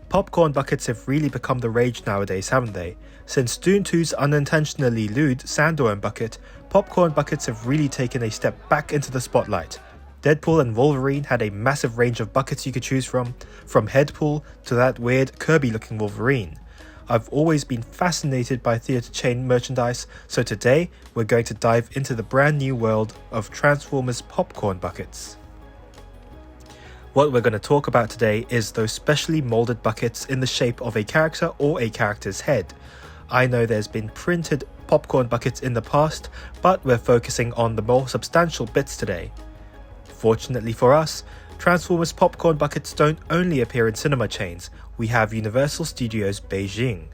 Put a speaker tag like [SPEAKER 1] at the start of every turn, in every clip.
[SPEAKER 1] Popcorn buckets have really become the rage nowadays, haven't they? Since Dune 2's unintentionally lewd Sandoran bucket, popcorn buckets have really taken a step back into the spotlight. Deadpool and Wolverine had a massive range of buckets you could choose from Headpool to that weird Kirby looking Wolverine. I've always been fascinated by theatre chain merchandise, so today we're going to dive into the brand new world of Transformers popcorn buckets. What we're going to talk about today is those specially molded buckets in the shape of a character or a character's head. I know there's been printed popcorn buckets in the past, but we're focusing on the more substantial bits today. Fortunately for us, Transformers popcorn buckets don't only appear in cinema chains, we have Universal Studios Beijing.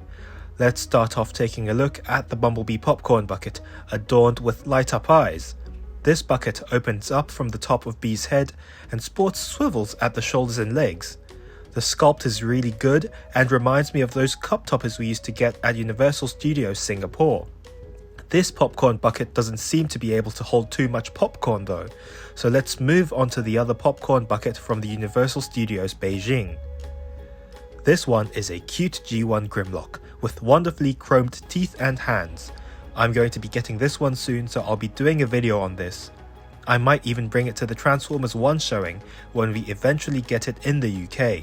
[SPEAKER 1] Let's start off taking a look at the Bumblebee popcorn bucket, adorned with light-up eyes. This bucket opens up from the top of Bee's head and sports swivels at the shoulders and legs. The sculpt is really good and reminds me of those cup toppers we used to get at Universal Studios Singapore. This popcorn bucket doesn't seem to be able to hold too much popcorn though, so let's move on to the other popcorn bucket from the Universal Studios Beijing. This one is a cute G1 Grimlock with wonderfully chromed teeth and hands. I'm going to be getting this one soon, so I'll be doing a video on this. I might even bring it to the Transformers 1 showing when we eventually get it in the UK.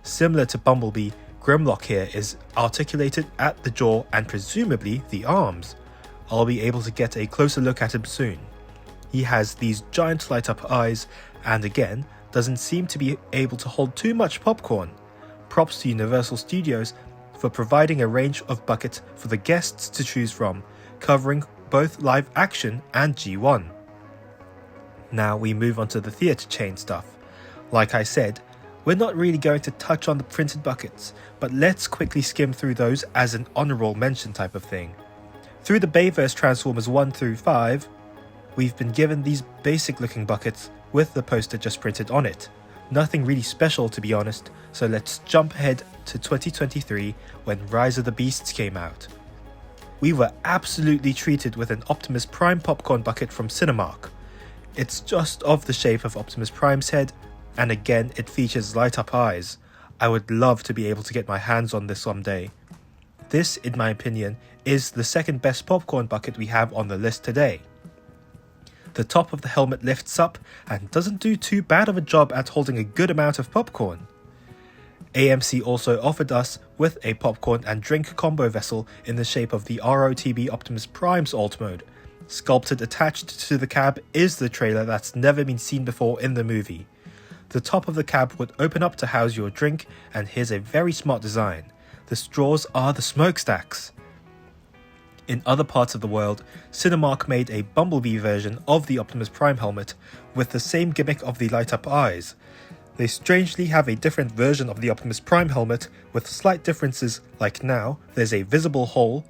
[SPEAKER 1] Similar to Bumblebee, Grimlock here is articulated at the jaw and presumably the arms. I'll be able to get a closer look at him soon. He has these giant light up eyes and again doesn't seem to be able to hold too much popcorn. Props to Universal Studios for providing a range of buckets for the guests to choose from, covering both live action and G1. Now we move on to the theatre chain stuff. Like I said, we're not really going to touch on the printed buckets, but let's quickly skim through those as an honourable mention type of thing. Through the Bayverse Transformers 1 through 5, we've been given these basic looking buckets with the poster just printed on it. Nothing really special to be honest, so let's jump ahead to 2023 when Rise of the Beasts came out. We were absolutely treated with an Optimus Prime popcorn bucket from Cinemark. It's just of the shape of Optimus Prime's head, and again it features light up eyes. I would love to be able to get my hands on this someday. This, in my opinion, is the second best popcorn bucket we have on the list today. The top of the helmet lifts up and doesn't do too bad of a job at holding a good amount of popcorn. AMC also offered us with a popcorn and drink combo vessel in the shape of the ROTB Optimus Prime's alt mode. Sculpted attached to the cab is the trailer that's never been seen before in the movie. The top of the cab would open up to house your drink, and here's a very smart design. The straws are the smokestacks. In other parts of the world, Cinemark made a Bumblebee version of the Optimus Prime helmet with the same gimmick of the light up eyes. They strangely have a different version of the Optimus Prime helmet with slight differences, like now there's a visible hole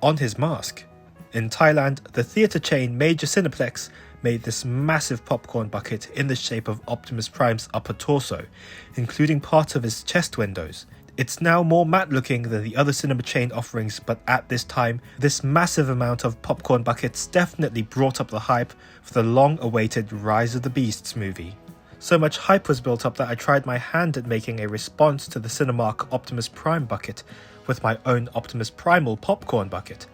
[SPEAKER 1] on his mask. In Thailand, the theatre chain Major Cineplex made this massive popcorn bucket in the shape of Optimus Prime's upper torso, including parts of his chest windows. It's now more matte looking than the other cinema chain offerings, but at this time, this massive amount of popcorn buckets definitely brought up the hype for the long-awaited Rise of the Beasts movie. So much hype was built up that I tried my hand at making a response to the Cinemark Optimus Prime bucket with my own Optimus Primal popcorn bucket.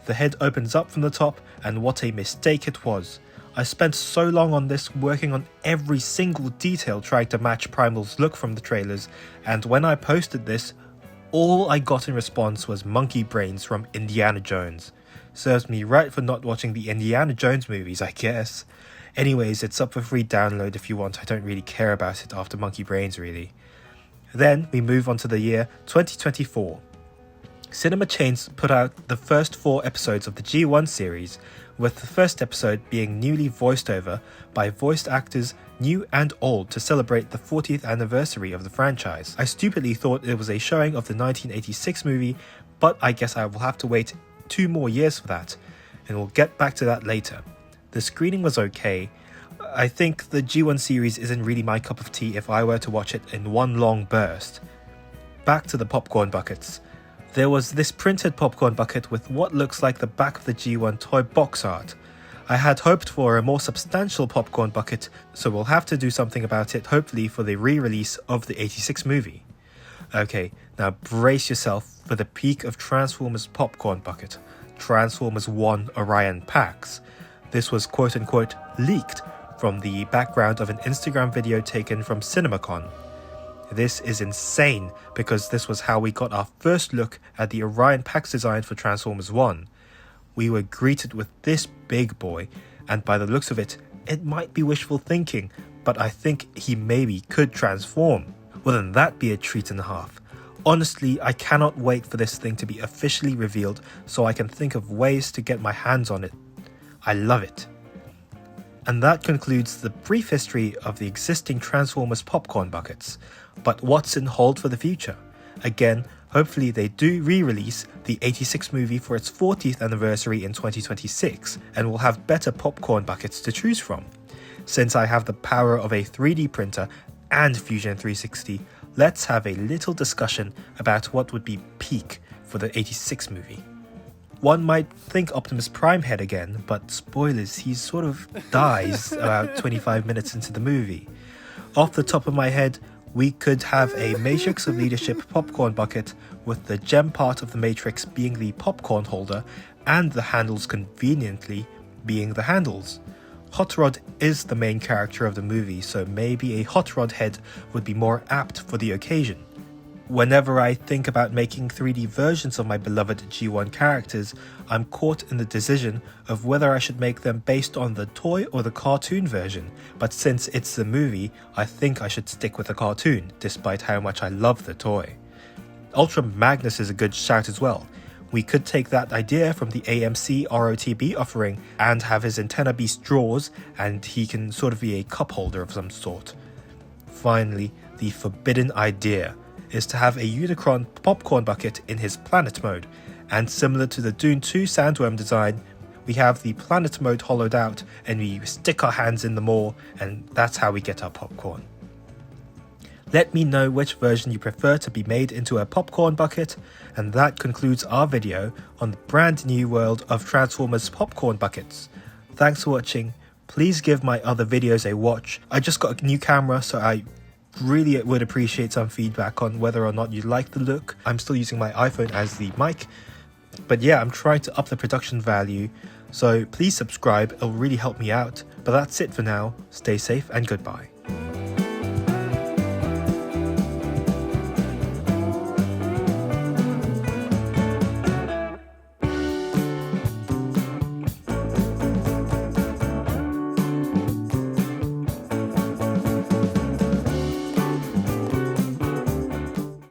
[SPEAKER 1] The head opens up from the top, and what a mistake it was. I spent so long on this, working on every single detail trying to match Primal's look from the trailers, and when I posted this, all I got in response was monkey brains from Indiana Jones. Serves me right for not watching the Indiana Jones movies, I guess. Anyways, it's up for free download if you want. I don't really care about it after monkey brains really. Then we move on to the year 2024. Cinema chains put out the first 4 episodes of the G1 series, with the first episode being newly voiced over by voiced actors new and old to celebrate the 40th anniversary of the franchise. I stupidly thought it was a showing of the 1986 movie, but I guess I will have to wait 2 more years for that, and we'll get back to that later. The screening was okay. I think the G1 series isn't really my cup of tea if I were to watch it in one long burst. Back to the popcorn buckets. There was this printed popcorn bucket with what looks like the back of the G1 toy box art. I had hoped for a more substantial popcorn bucket, so we'll have to do something about it hopefully for the re-release of the 86 movie. Okay, now brace yourself for the peak of Transformers Popcorn Bucket, Transformers 1 Orion Pax. This was quote-unquote leaked from the background of an Instagram video taken from CinemaCon. This is insane because this was how we got our first look at the Orion Pax design for Transformers 1. We were greeted with this big boy, and by the looks of it, it might be wishful thinking, but I think he maybe could transform. Wouldn't that be a treat and a half? Honestly, I cannot wait for this thing to be officially revealed so I can think of ways to get my hands on it. I love it. And that concludes the brief history of the existing Transformers popcorn buckets. But what's in hold for the future? Again, hopefully they do re-release the 86 movie for its 40th anniversary in 2026 and we'll have better popcorn buckets to choose from. Since I have the power of a 3D printer and Fusion 360, let's have a little discussion about what would be peak for the 86 movie. One might think Optimus Prime head again, but spoilers, he sort of dies about 25 minutes into the movie. Off the top of my head, we could have a Matrix of Leadership popcorn bucket with the gem part of the Matrix being the popcorn holder and the handles conveniently being the handles. Hot Rod is the main character of the movie, so maybe a Hot Rod head would be more apt for the occasion. Whenever I think about making 3D versions of my beloved G1 characters, I'm caught in the decision of whether I should make them based on the toy or the cartoon version, but since it's the movie, I think I should stick with the cartoon, despite how much I love the toy. Ultra Magnus is a good shout as well. We could take that idea from the AMC ROTB offering and have his antenna be straws and he can sort of be a cup holder of some sort. Finally, the forbidden idea is to have a Unicron popcorn bucket in his planet mode, and similar to the Dune 2 Sandworm design, we have the planet mode hollowed out and we stick our hands in the maw and that's how we get our popcorn. Let me know which version you prefer to be made into a popcorn bucket, and that concludes our video on the brand new world of Transformers popcorn buckets. Thanks for watching, please give my other videos a watch. I just got a new camera, so I really would appreciate some feedback on whether or not you like the look. I'm still using my iPhone as the mic, but yeah, I'm trying to up the production value, so please subscribe, it'll really help me out. But that's it for now, stay safe and goodbye.